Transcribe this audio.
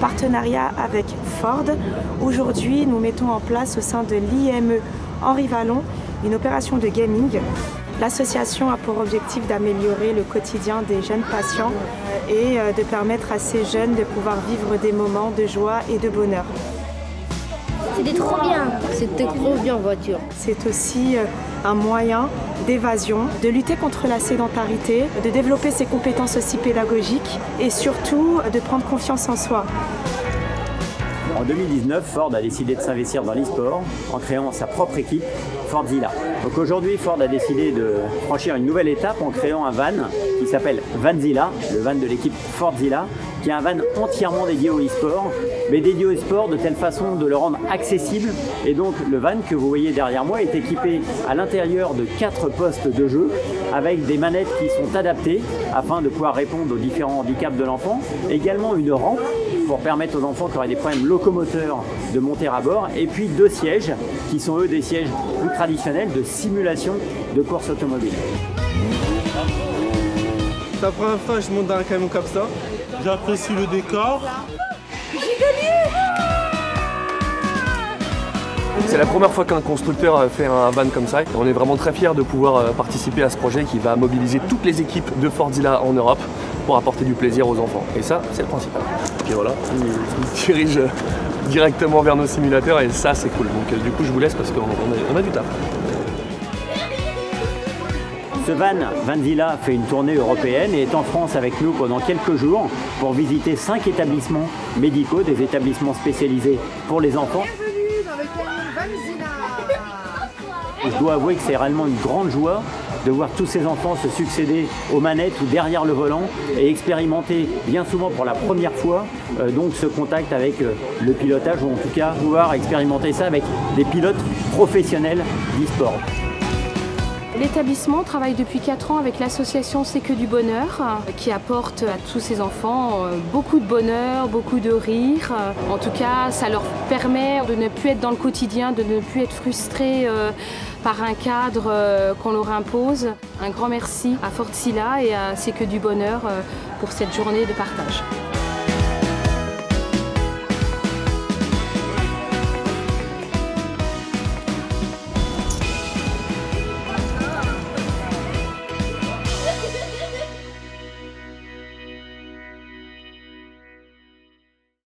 partenariat avec Ford. Aujourd'hui, nous mettons en place au sein de l'IME Henri Vallon une opération de gaming. L'association a pour objectif d'améliorer le quotidien des jeunes patients et de permettre à ces jeunes de pouvoir vivre des moments de joie et de bonheur. C'était trop bien. C'était trop bien en voiture. C'est aussi un moyen d'évasion, de lutter contre la sédentarité, de développer ses compétences aussi pédagogiques et surtout de prendre confiance en soi. En 2019, Ford a décidé de s'investir dans l'e-sport en créant sa propre équipe, Fordzilla. Donc aujourd'hui, Ford a décidé de franchir une nouvelle étape en créant un van qui s'appelle Vanzilla, le van de l'équipe Fordzilla, qui est un van entièrement dédié au e-sport, mais dédié au e-sport de telle façon de le rendre accessible. Et donc le van que vous voyez derrière moi est équipé à l'intérieur de 4 postes de jeu avec des manettes qui sont adaptées afin de pouvoir répondre aux différents handicaps de l'enfant. Également une rampe pour permettre aux enfants qui auraient des problèmes locomoteurs de monter à bord. Et puis 2 sièges qui sont eux des sièges plus traditionnels de simulation de course automobile. C'est la première fois que je monte dans un camion comme ça. J'apprécie le décor. J'ai gagné! C'est la première fois qu'un constructeur fait un van comme ça. On est vraiment très fiers de pouvoir participer à ce projet qui va mobiliser toutes les équipes de Fordzilla en Europe pour apporter du plaisir aux enfants. Et ça, c'est le principal. Et voilà, on se dirige directement vers nos simulateurs et ça, c'est cool. Donc du coup, je vous laisse parce qu'on a du taf. Ce van, Vanzilla, fait une tournée européenne et est en France avec nous pendant quelques jours pour visiter 5 établissements médicaux, des établissements spécialisés pour les enfants. Bienvenue dans le camion Vanzilla. Je dois avouer que c'est réellement une grande joie de voir tous ces enfants se succéder aux manettes ou derrière le volant et expérimenter bien souvent pour la première fois donc ce contact avec le pilotage, ou en tout cas pouvoir expérimenter ça avec des pilotes professionnels d'e-sport. L'établissement travaille depuis 4 ans avec l'association C'est que du bonheur qui apporte à tous ces enfants beaucoup de bonheur, beaucoup de rire. En tout cas, ça leur permet de ne plus être dans le quotidien, de ne plus être frustrés par un cadre qu'on leur impose. Un grand merci à Fordzilla et à C'est que du bonheur pour cette journée de partage.